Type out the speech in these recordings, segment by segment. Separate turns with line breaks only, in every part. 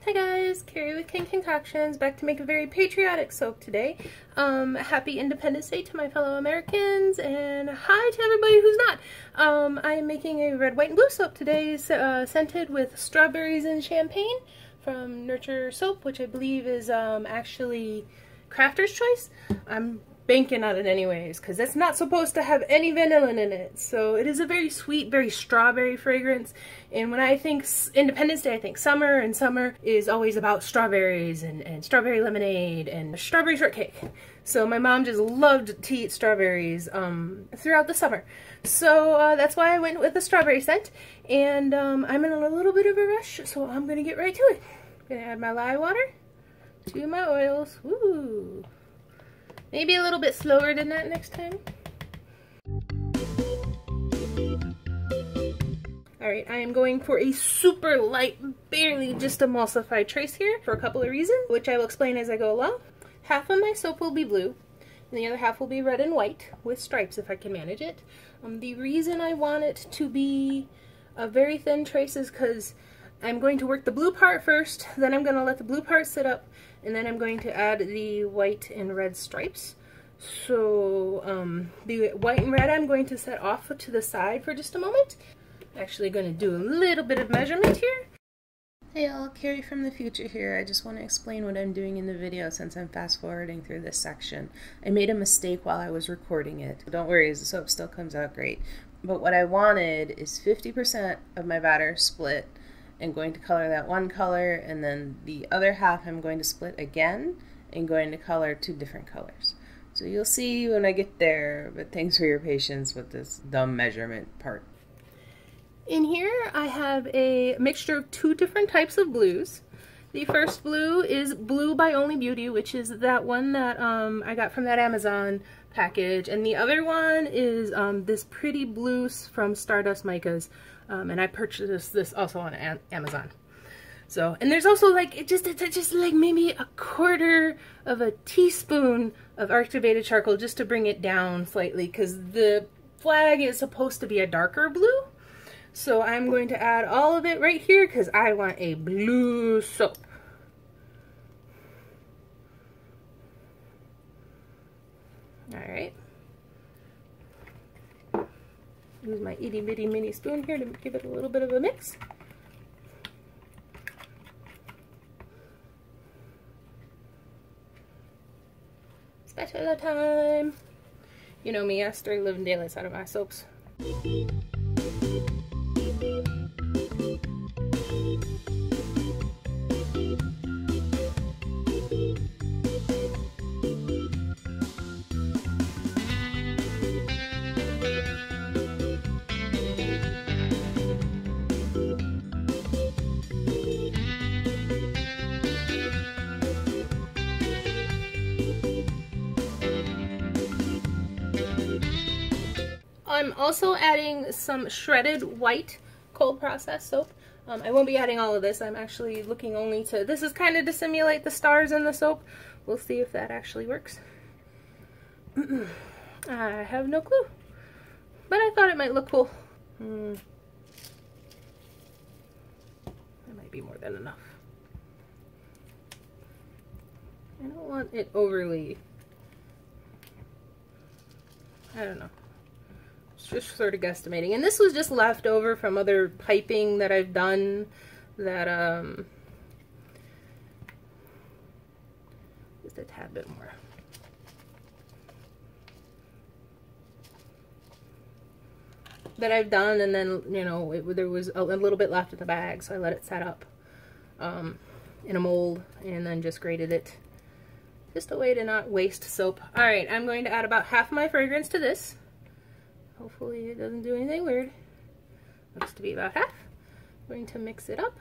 Hi guys, Carrie with King Concoctions, back to make a very patriotic soap today. Happy Independence Day to my fellow Americans, and hi to everybody who's not. I am making a red, white, and blue soap today, scented with strawberries and champagne from Nurture Soap, which I believe is actually Crafter's Choice. I'm banking on it anyways, because it's not supposed to have any vanilla in it. So it is a very sweet, very strawberry fragrance. And when I think Independence Day, I think summer, and summer is always about strawberries and strawberry lemonade and strawberry shortcake. So my mom just loved to eat strawberries throughout the summer. So that's why I went with the strawberry scent. And I'm in a little bit of a rush, so I'm going to get right to it. I'm going to add my lye water to my oils. Woo! Maybe a little bit slower than that next time. Alright, I am going for a super light, barely just emulsified trace here for a couple of reasons, which I will explain as I go along. Half of my soap will be blue, and the other half will be red and white, with stripes if I can manage it. The reason I want it to be a very thin trace is because I'm going to work the blue part first, then I'm going to let the blue part sit up, and then I'm going to add the white and red stripes. So the white and red I'm going to set off to the side for just a moment. I'm actually going to do a little bit of measurement here. Hey all, Carrie from the future here. I just want to explain what I'm doing in the video since I'm fast forwarding through this section. I made a mistake while I was recording it. Don't worry, the soap still comes out great. But what I wanted is 50% of my batter split. I'm going to color that one color, and then the other half I'm going to split again and going to color two different colors. So you'll see when I get there, but thanks for your patience with this dumb measurement part. In here I have a mixture of two different types of blues. The first blue is Blue by Only Beauty, which is that one that I got from that Amazon package, and the other one is this pretty blue from Stardust Micas. And I purchased this also on Amazon. So, and there's also like, it's just like maybe a quarter of a teaspoon of activated charcoal just to bring it down slightly, because the flag is supposed to be a darker blue. So I'm going to add all of it right here because I want a blue soap. Alright. Use my itty bitty mini spoon here to give it a little bit of a mix. Spatula time! You know me, I start living daylights out of my soaps. I'm also adding some shredded white cold process soap. I won't be adding all of this. I'm actually looking only to, this is kind of to simulate the stars in the soap. We'll see if that actually works. I have no clue, but I thought it might look cool. That might be more than enough. I don't want it overly, I don't know. Just sort of guesstimating, and this was just left over from other piping that I've done that just a tad bit more. That I've done, and then, you know, there was a little bit left in the bag, so I let it set up in a mold and then just grated it. Just a way to not waste soap. Alright, I'm going to add about half my fragrance to this. Hopefully it doesn't do anything weird. Looks to be about half. I'm going to mix it up.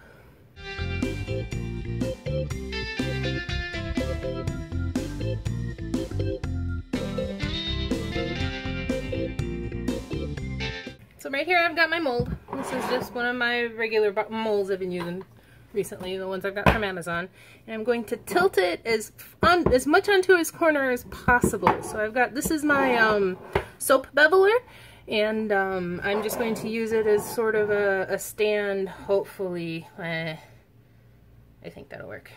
So right here I've got my mold. This is just one of my regular molds I've been using recently, the ones I've got from Amazon. And I'm going to tilt it as much onto its corner as possible. So I've got, this is my soap beveler, and I'm just going to use it as sort of a stand, hopefully. I think that'll work.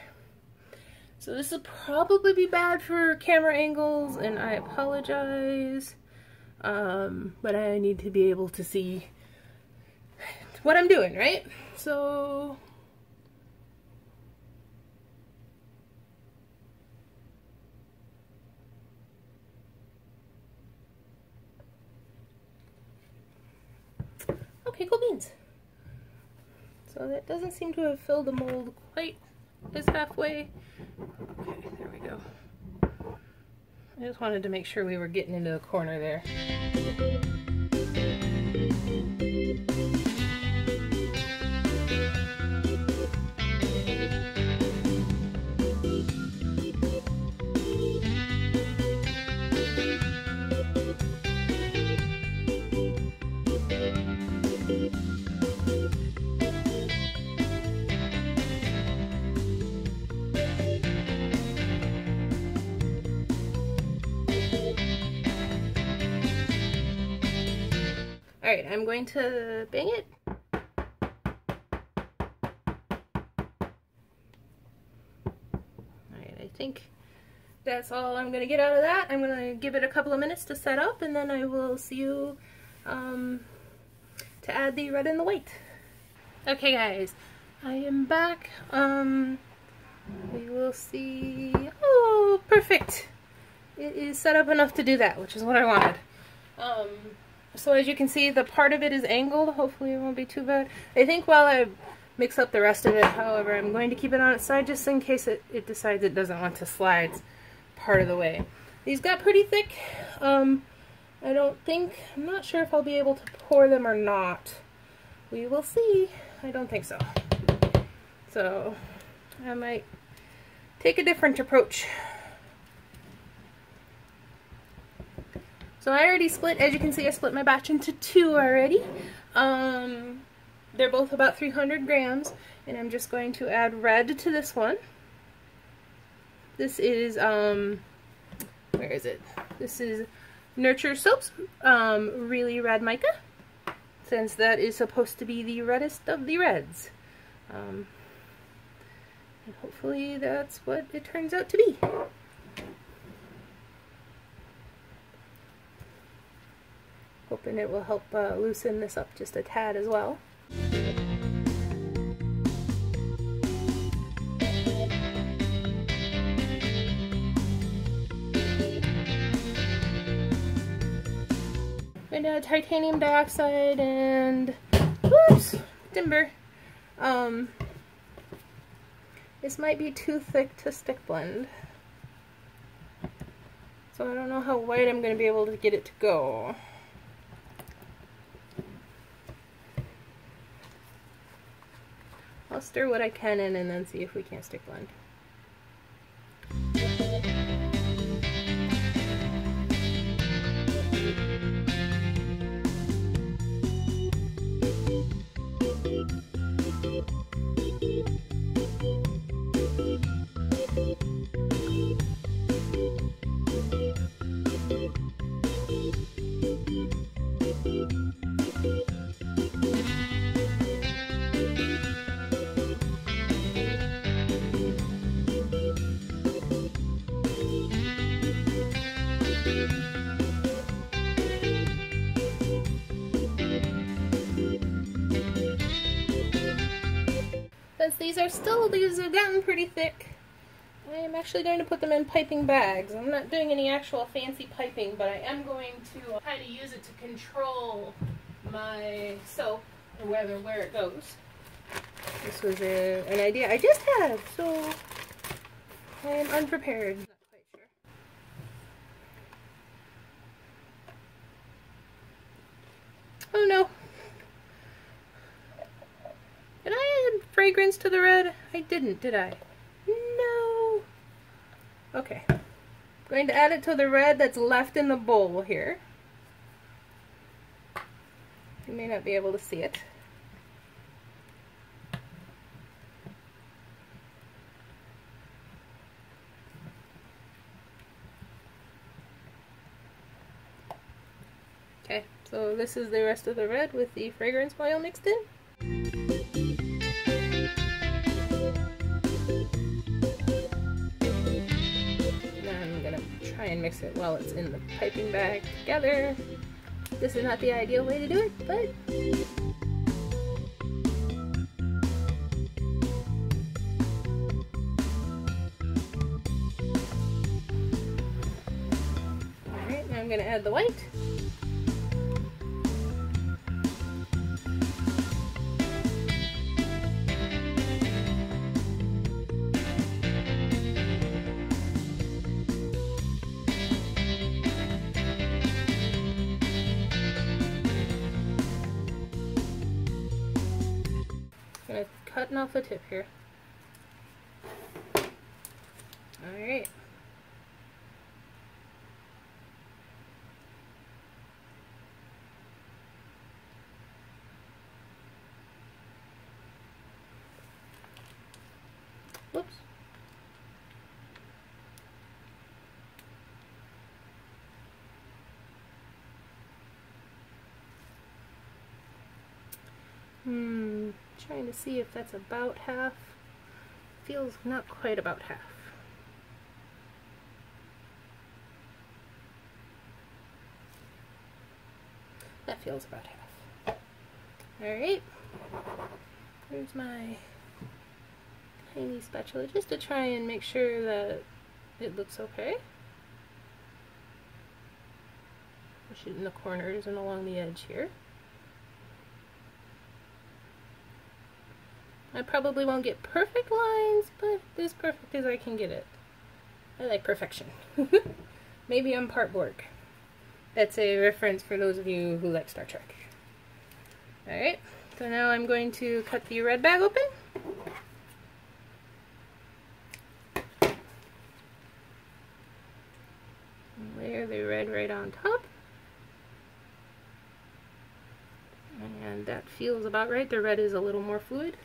So this will probably be bad for camera angles, and I apologize. But I need to be able to see what I'm doing, right? So okay, cool beans. So that doesn't seem to have filled the mold quite as halfway. Okay, there we go. I just wanted to make sure we were getting into the corner there. Alright, I'm going to bang it. Alright, I think that's all I'm going to get out of that. I'm going to give it a couple of minutes to set up, and then I will see you to add the red and the white. Okay guys, I am back. We will see. Oh, perfect! It is set up enough to do that, which is what I wanted. So as you can see, the part of it is angled. Hopefully it won't be too bad. I think while I mix up the rest of it, however, I'm going to keep it on its side just in case it decides it doesn't want to slide part of the way. These got pretty thick. I'm not sure if I'll be able to pour them or not. We will see. I don't think so. So I might take a different approach. So I already split, as you can see, I split my batch into 2 already. They're both about 300 grams, and I'm just going to add red to this one. This is, where is it? This is Nurture Soaps, Really Red Mica, since that is supposed to be the reddest of the reds. And hopefully that's what it turns out to be. Hoping it will help loosen this up just a tad as well. And titanium dioxide and whoops, timber. This might be too thick to stick blend, so I don't know how white I'm going to be able to get it to go. I'll stir what I can in and then see if we can't stick blend. These have gotten pretty thick. I am actually going to put them in piping bags. I'm not doing any actual fancy piping, but I am going to kind of use it to control my soap, or where it goes. This was an idea I just had, so I am unprepared. Not quite sure. Oh no. Did I add fragrance to the red? I didn't, did I? No. Okay. I'm going to add it to the red that's left in the bowl here. You may not be able to see it. Okay, so this is the rest of the red with the fragrance oil mixed in. mix it while it's in the piping bag together. This is not the ideal way to do it, but alright, now I'm going to add the white. I'm cutting off the tip here. Alright. Whoops. Trying to see if that's about half. Feels not quite about half. That feels about half. Alright. There's my tiny spatula just to try and make sure that it looks okay. Push it in the corners and along the edge here. I probably won't get perfect lines, but as perfect as I can get it. I like perfection. Maybe I'm part Borg. That's a reference for those of you who like Star Trek. Alright, so now I'm going to cut the red bag open. Layer the red right on top. And that feels about right. The red is a little more fluid.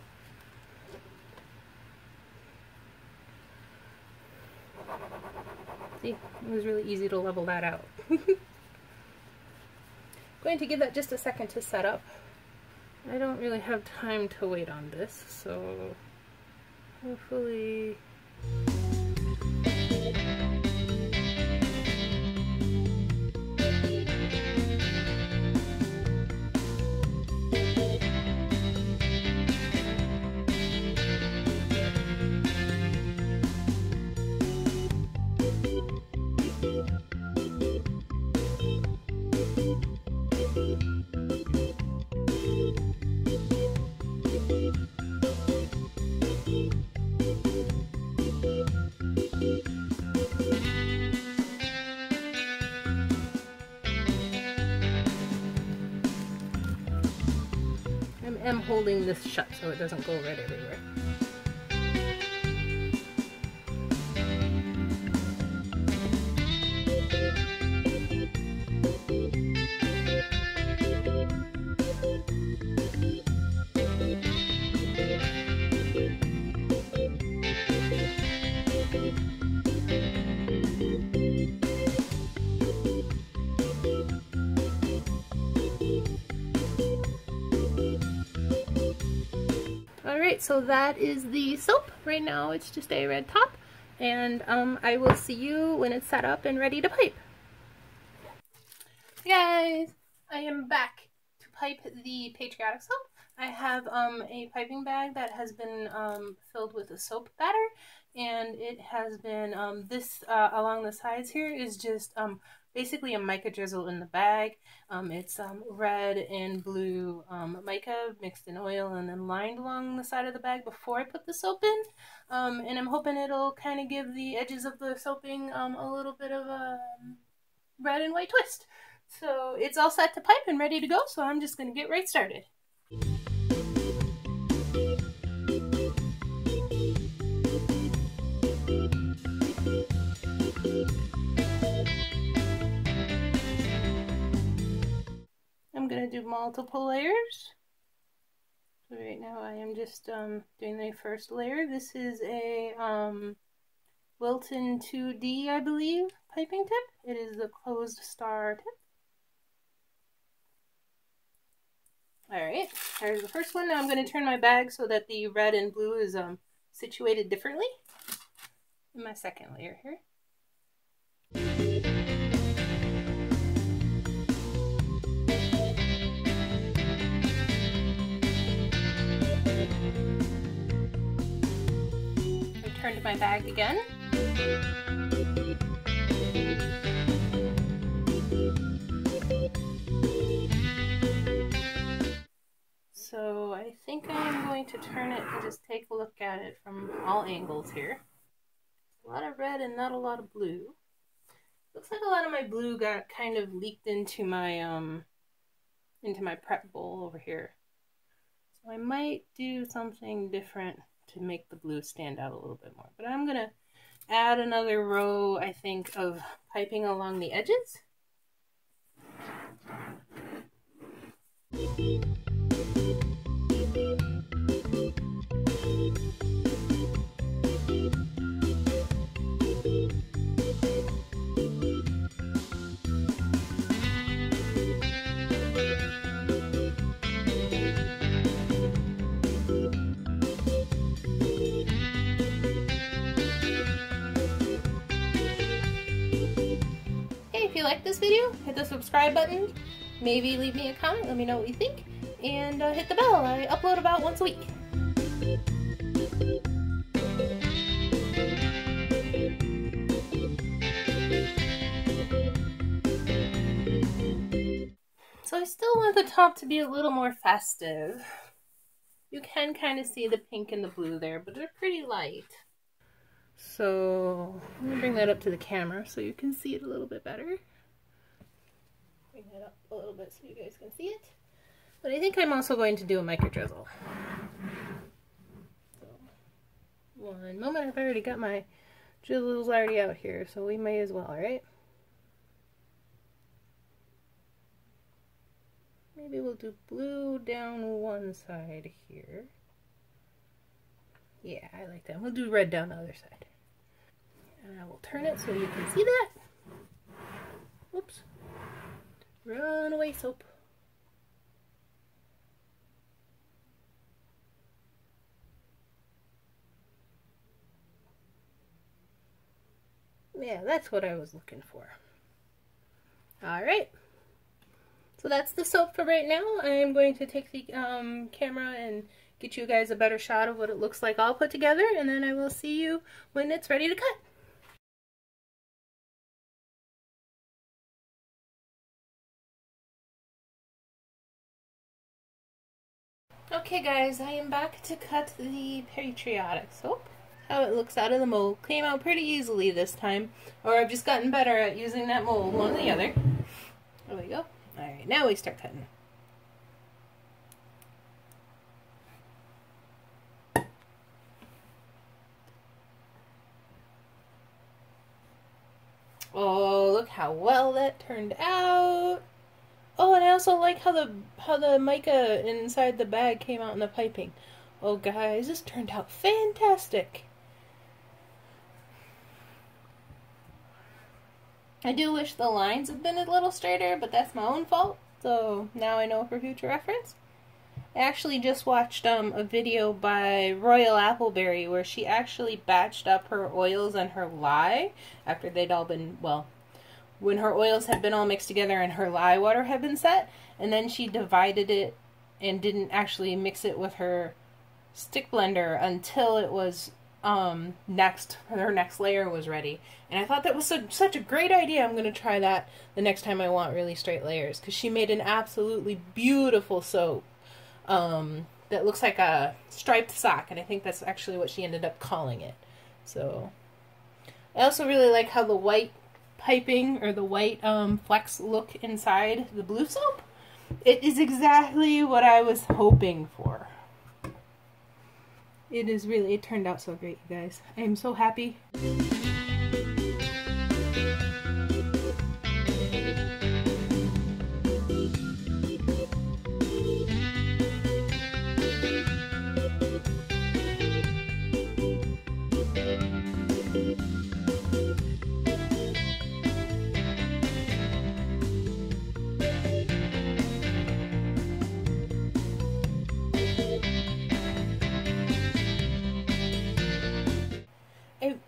See, it was really easy to level that out. Going to give that just a second to set up. I don't really have time to wait on this, so hopefully... I'm holding this shut so it doesn't go red everywhere. Alright, so that is the soap. Right now it's just a red top, and I will see you when it's set up and ready to pipe. Hey guys, I am back to pipe the Patriotic soap. I have a piping bag that has been filled with a soap batter, and it has been, along the sides here is just basically a mica drizzle in the bag. It's red and blue mica mixed in oil and then lined along the side of the bag before I put the soap in. And I'm hoping it'll kind of give the edges of the soaping a little bit of a red and white twist. So it's all set to pipe and ready to go, so I'm just going to get right started. I'm going to do multiple layers. So right now I am just doing the first layer. This is a Wilton 2D, I believe, piping tip. It is the closed star tip. Alright, there's the first one. Now I'm going to turn my bag so that the red and blue is situated differently in my second layer here. turned my bag again. So I think I am going to turn it and just take a look at it from all angles here. A lot of red and not a lot of blue. Looks like a lot of my blue got kind of leaked into my prep bowl over here. So I might do something different to make the blue stand out a little bit more. But I'm gonna add another row, I think, of piping along the edges. If you like this video, hit the subscribe button, maybe leave me a comment, let me know what you think, and hit the bell. I upload about once a week. So I still want the top to be a little more festive. You can kind of see the pink and the blue there, but they're pretty light. So let me bring that up to the camera so you can see it a little bit better. Bring that up a little bit so you guys can see it. But I think I'm also going to do a micro drizzle. So, one moment, I've already got my drizzles already out here, so we may as well, right? Maybe we'll do blue down one side here. Yeah, I like that. We'll do red down the other side. And I will turn it so you can see that. Whoops. Run away, soap. Yeah, that's what I was looking for. Alright. So that's the soap for right now. I am going to take the camera and get you guys a better shot of what it looks like all put together, and then I will see you when it's ready to cut. Okay guys, I am back to cut the Patriotic soap. How it looks out of the mold. Came out pretty easily this time, or I've just gotten better at using that mold, one or the other. There we go. Alright, now we start cutting. Oh, look how well that turned out. Oh, and I also like how the mica inside the bag came out in the piping. Oh guys, this turned out fantastic. I do wish the lines had been a little straighter, but that's my own fault. So now I know for future reference. I actually just watched a video by Royal Appleberry where she actually batched up her oils and her lye after they'd all been, well, when her oils had been all mixed together and her lye water had been set, and then she divided it and didn't actually mix it with her stick blender until it was her next layer was ready. And I thought that was such a great idea. I'm going to try that the next time I want really straight layers, because she made an absolutely beautiful soap that looks like a striped sock, and I think that's actually what she ended up calling it. So I also really like how the white piping or the white flecks look inside the blue soap. It is exactly what I was hoping for. It turned out so great, you guys. I am so happy.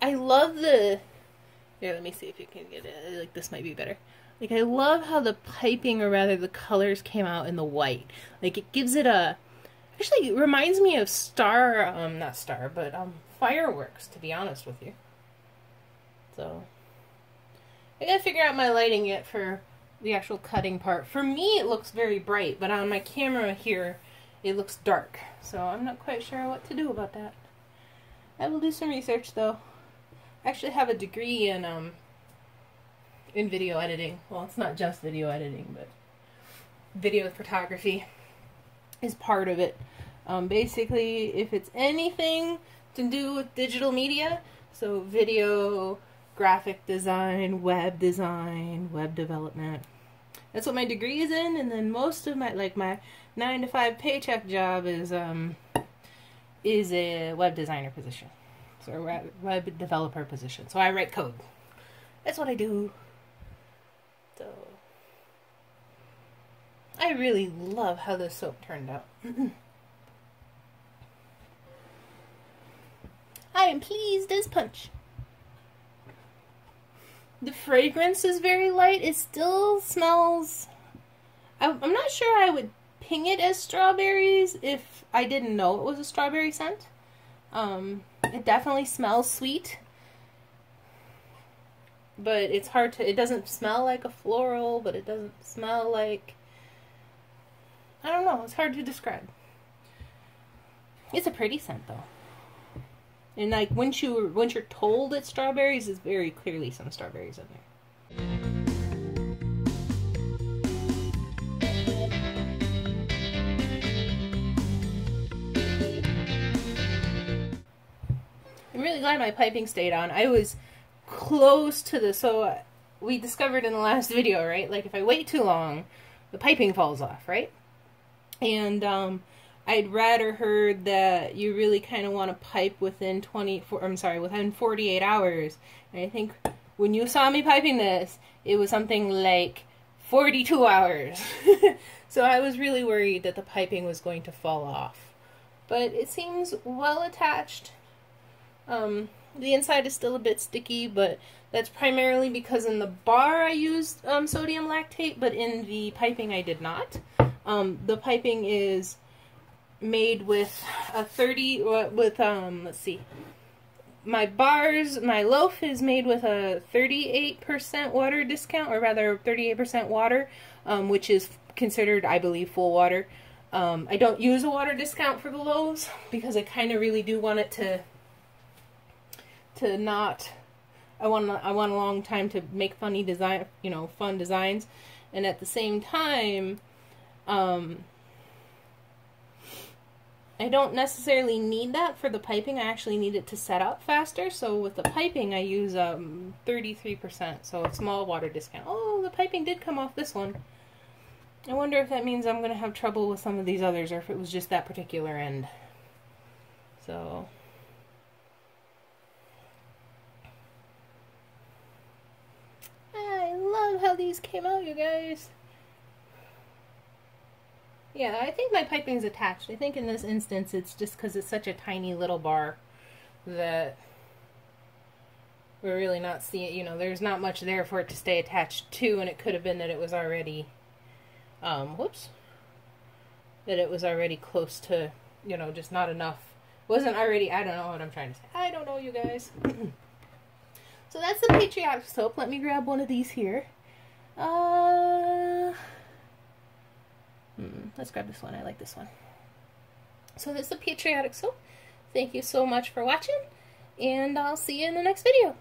I love the... Here, let me see if you can get it. Like, this might be better. Like, I love how the piping, or rather the colors, came out in the white. Like, it gives it a... Actually, it reminds me of fireworks, to be honest with you. So, I gotta figure out my lighting yet for the actual cutting part. For me, it looks very bright, but on my camera here, it looks dark. So I'm not quite sure what to do about that. I will do some research, though. I actually have a degree in video editing. Well, it's not just video editing, but video photography is part of it. Basically, if it's anything to do with digital media, so video, graphic design, web development. That's what my degree is in, and then most of my, like, my 9-to-5 paycheck job is a web designer position. So a web developer position. So I write code. That's what I do. So I really love how this soap turned out. I am pleased as punch. The fragrance is very light. It still smells... I'm not sure I would ping it as strawberries if I didn't know it was a strawberry scent. It definitely smells sweet. But it's hard to... It doesn't smell like a floral, but it doesn't smell like... I don't know. It's hard to describe. It's a pretty scent, though. And like once you're told it's strawberries, it's very clearly some strawberries in there. I'm really glad my piping stayed on. I was close to the, so we discovered in the last video, right? Like if I wait too long, the piping falls off, right? And I'd read or heard that you really kind of want to pipe within within 48 hours. And I think when you saw me piping this, it was something like 42 hours. So I was really worried that the piping was going to fall off. But it seems well attached. The inside is still a bit sticky, but that's primarily because in the bar I used sodium lactate, but in the piping I did not. The piping is made with a let's see, my loaf is made with a 38% water discount, or rather 38% water, which is considered, I believe, full water. I don't use a water discount for the loaves because I kind of really do want it to not, I want a long time to make fun designs, and at the same time, I don't necessarily need that for the piping. I actually need it to set up faster. So with the piping, I use 33%, so a small water discount. Oh, the piping did come off this one. I wonder if that means I'm going to have trouble with some of these others, or if it was just that particular end. So I love how these came out, you guys. Yeah, I think my piping's attached. I think in this instance it's just because it's such a tiny little bar that we're really not seeing, there's not much there for it to stay attached to, and it could have been that it was already, that it was already close to, just not enough. Wasn't already, I don't know what I'm trying to say. I don't know, you guys. So that's the Patriotic soap. Let me grab one of these here. Let's grab this one. I like this one. So this is the Patriotic soap. Thank you so much for watching, and I'll see you in the next video.